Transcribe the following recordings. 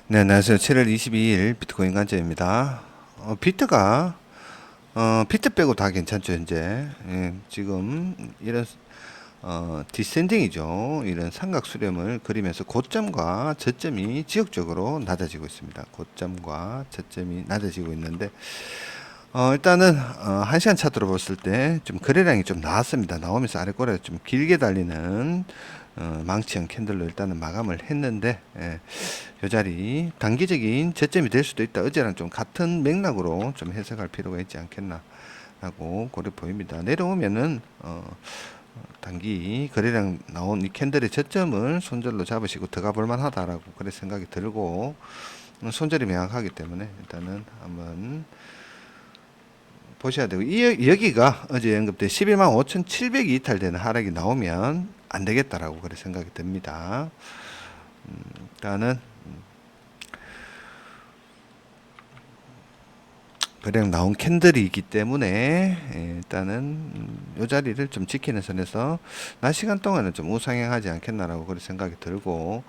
네, 안녕하세요. 7월 22일 비트코인 관점입니다. 비트가, 비트 빼고 다 괜찮죠, 현재. 예, 지금, 이런, 디센딩이죠. 이런 삼각 수렴을 그리면서 고점과 저점이 지역적으로 낮아지고 있습니다. 고점과 저점이 낮아지고 있는데, 일단은, 1시간 차트로 봤을 때 좀 거래량이 좀 나왔습니다. 나오면서 아래 꼬리가 좀 길게 달리는, 망치형 캔들로 일단은 마감을 했는데, 예, 이 자리 단기적인 저점이 될 수도 있다. 어제랑 좀 같은 맥락으로 좀 해석할 필요가 있지 않겠나 라고 그래 보입니다. 내려오면은 단기 거래량 나온 이 캔들의 저점을 손절로 잡으시고 들어가 볼 만하다라고 그래 생각이 들고, 손절이 명확하기 때문에 일단은 한번 보셔야 되고, 여기가 어제 언급된 11만 5,700이 이탈되는 하락이 나오면 안 되겠다라고 그래 생각이 듭니다. 일단은 그냥 나온 캔들이 있기 때문에, 일단은 이 자리를 좀 지키는 선에서 낮 시간 동안은 좀 우상향하지 않겠나라고 그런 생각이 들고,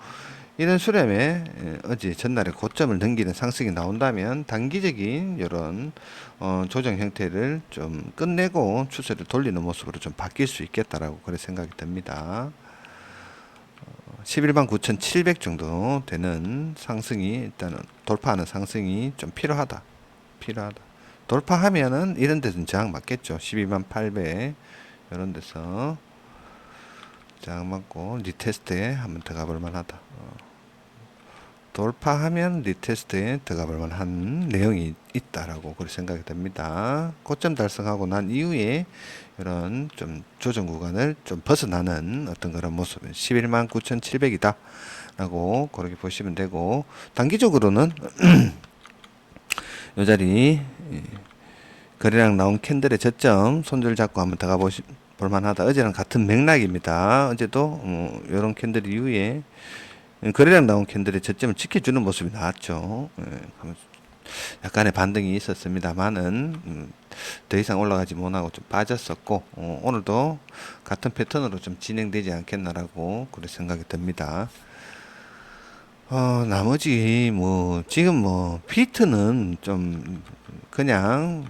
이런 수렴에 어제 전날에 고점을 넘기는 상승이 나온다면 단기적인 이런 조정 형태를 좀 끝내고 추세를 돌리는 모습으로 좀 바뀔 수 있겠다라고 그런 생각이 듭니다. 11만 9,700 정도 되는 상승이 일단은 돌파하는 상승이 좀 필요하다. 돌파하면은 이런 데서는 저항 맞겠죠. 12만 800 이런 데서 저항 맞고 리테스트에 한번 들어가 볼 만하다. 돌파하면 리테스트에 들어가 볼 만한 내용이 있다라고 그렇게 생각이 됩니다. 고점 달성하고 난 이후에 이런 좀 조정 구간을 좀 벗어나는 어떤 그런 모습은 11만 9,700이다 라고 그렇게 보시면 되고, 단기적으로는 이 자리 거래량 나온 캔들의 저점 손절 잡고 한번 들어가 볼만하다. 어제랑 같은 맥락입니다. 어제도 이런 캔들 이후에 거래량 나온 캔들의 저점을 지켜주는 모습이 나왔죠. 약간의 반등이 있었습니다만은 더 이상 올라가지 못하고 좀 빠졌었고, 오늘도 같은 패턴으로 좀 진행되지 않겠나라고 그런 생각이 듭니다. 나머지 지금 비트는 좀 그냥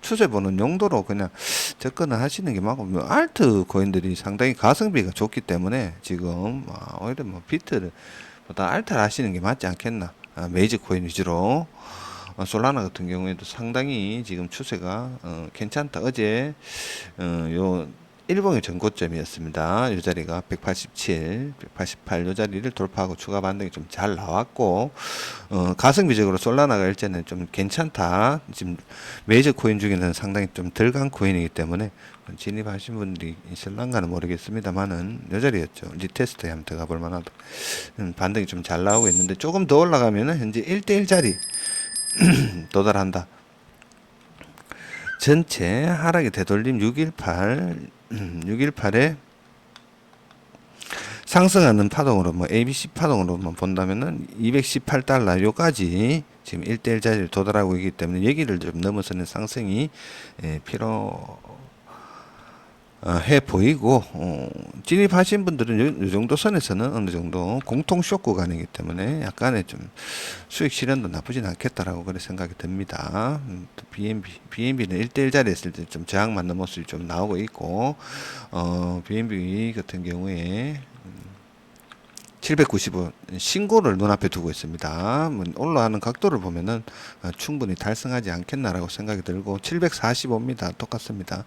추세 보는 용도로 그냥 접근을 하시는 게 맞고, 알트 코인들이 상당히 가성비가 좋기 때문에 지금 오히려 비트보다 알트를 하시는 게 맞지 않겠나. 메이저 코인 위주로. 솔라나 같은 경우에도 상당히 지금 추세가 괜찮다. 어제 요 일봉의 전고점이었습니다. 이 자리가 187, 188 이 자리를 돌파하고 추가 반등이 좀 잘 나왔고, 가성비적으로 솔라나가 일제는 좀 괜찮다. 지금 메이저 코인 중에는 상당히 좀 덜 간 코인이기 때문에 진입하신 분들이 있을란가는 모르겠습니다만은 이 자리였죠. 리테스트에 한번 들어가 볼 만하다. 반등이 좀 잘 나오고 있는데 조금 더 올라가면은 현재 1대1 자리 도달한다. 전체 하락의 되돌림 618, 618에 상승하는 파동으로 ABC 파동으로만 본다면은 218달러 요까지 지금 1대1 자리를 도달하고 있기 때문에 여기를 좀 넘어서는 상승이 필요 해 보이고, 진입하신 분들은 이 정도 선에서는 어느 정도 공통 쇼 구간이기 때문에 약간의 좀 수익 실현도 나쁘진 않겠다라고 그런 생각이 듭니다. BNB는 1대1 자리에 있을 때 좀 저항 맞는 모습이 좀 나오고 있고, BNB 같은 경우에 795 신고를 눈앞에 두고 있습니다. 올라가는 각도를 보면은 충분히 달성하지 않겠나라고 생각이 들고, 745입니다. 똑같습니다.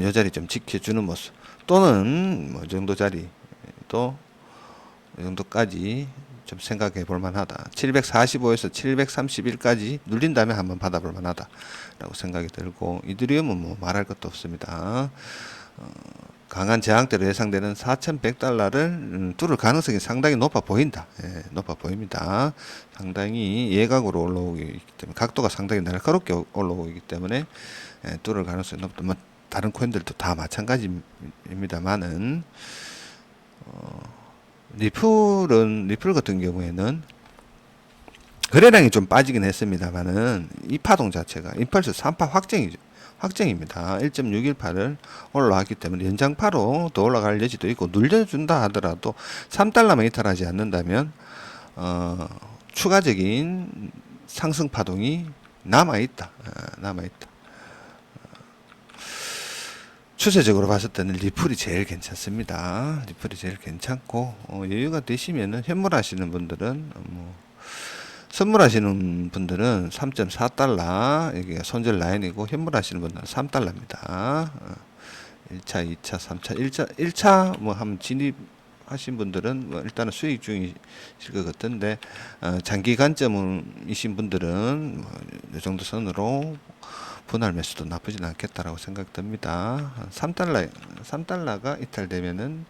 이 자리 좀 지켜주는 모습, 또는 이 정도 자리 또 이 정도까지 좀 생각해 볼 만하다. 745에서 731까지 눌린 다음에 한번 받아볼 만하다 라고 생각이 들고, 이더리움은 말할 것도 없습니다. 강한 저항대로 예상되는 4,100달러를 뚫을 가능성이 상당히 높아 보인다. 높아 보입니다. 상당히 예각으로 올라오기 때문에, 각도가 상당히 날카롭게 올라오고 있기 때문에 뚫을 가능성이 높다. 다른 코인들도 다 마찬가지입니다만은, 리플 같은 경우에는 거래량이 좀 빠지긴 했습니다만은 이 파동 자체가 임펄스 3파 확정입니다. 1.618을 올라왔기 때문에 연장파로 더 올라갈 여지도 있고, 눌려준다 하더라도 3달러만 이탈하지 않는다면 추가적인 상승 파동이 남아있다. 남아있다. 추세적으로 봤을 때는 리플이 제일 괜찮습니다. 리플이 제일 괜찮고, 여유가 되시면은 현물 하시는 분들은, 선물하시는 분들은 3.4달러, 이게 손절 라인이고, 현물 하시는 분들은 3달러입니다. 1차, 2차, 3차, 1차 뭐 한번 진입하신 분들은 뭐 일단은 수익 중이실 것 같은데, 장기 관점이신 분들은 뭐이 정도 선으로 분할 매수도 나쁘진 않겠다라고 생각됩니다. 3달러가 이탈되면은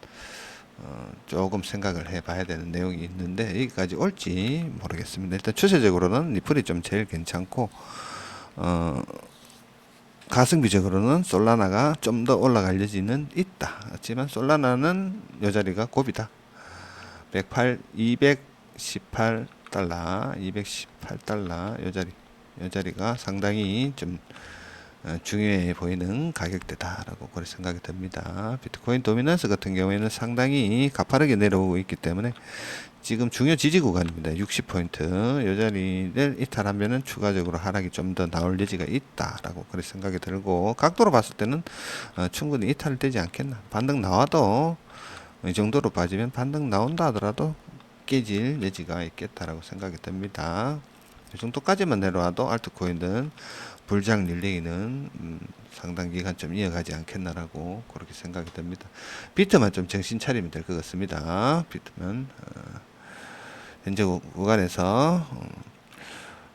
조금 생각을 해봐야 되는 내용이 있는데 여기까지 올지 모르겠습니다. 일단 추세적으로는 리플이 좀 제일 괜찮고 가성비적으로는 솔라나가 좀 더 올라갈 여지는 있다. 하지만 솔라나는 요 자리가 고비다. 218달러, 218달러 요 자리가 상당히 좀 중요해 보이는 가격대다라고 그렇게 생각이 됩니다. 비트코인 도미넌스 같은 경우에는 상당히 가파르게 내려오고 있기 때문에 지금 중요 지지 구간입니다. 60포인트 이 자리를 이탈하면은 추가적으로 하락이 좀 더 나올 여지가 있다라고 그렇게 생각이 들고 각도로 봤을 때는 충분히 이탈되지 않겠나. 반등 나와도 이 정도로 빠지면 반등 나온다 하더라도 깨질 여지가 있겠다라고 생각이 됩니다. 이 정도까지만 내려와도 알트코인은 불장 릴레이는 상당 기간 좀 이어가지 않겠나라고 그렇게 생각이 됩니다. 비트만 좀 정신 차리면 될 것 같습니다. 비트만 현재 구간에서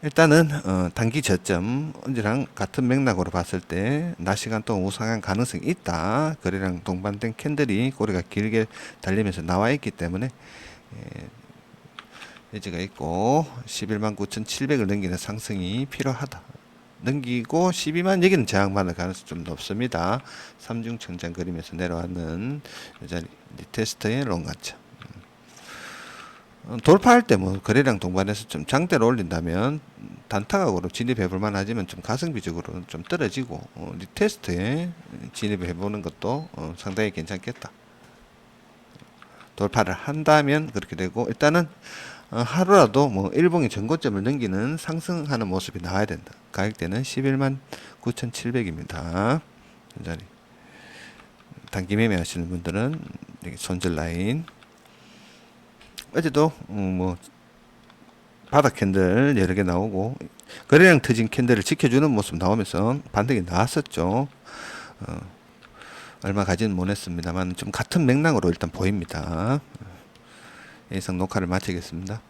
일단은 단기 저점 언제랑 같은 맥락으로 봤을 때 낮 시간 동안 우상한 가능성이 있다. 거래량 동반된 캔들이 꼬리가 길게 달리면서 나와 있기 때문에 여지가 있고 119,700을 넘기는 상승이 필요하다. 넘기고 12만 여기는 저항받을 가능성이 좀 높습니다. 삼중 천장 그리면서 내려왔는 여자리 리테스트의 롱관점. 돌파할 때 뭐 거래량 동반해서 좀 장대를 올린다면 단타각으로 진입해 볼 만하지만 좀 가성비적으로는 좀 떨어지고 리테스트에 진입해 보는 것도 상당히 괜찮겠다. 돌파를 한다면 그렇게 되고 일단은 하루라도 뭐 일봉의 전고점을 넘기는 상승하는 모습이 나와야 된다. 가격대는 11만 9,700입니다. 이 자리 단기 매매 하시는 분들은 여기 손절 라인. 어제도 뭐 바닥 캔들 여러 개 나오고 거래량 터진 캔들을 지켜주는 모습 나오면서 반등이 나왔었죠. 얼마 가지는 못했습니다만 좀 같은 맥락으로 일단 보입니다. 이상 녹화를 마치겠습니다.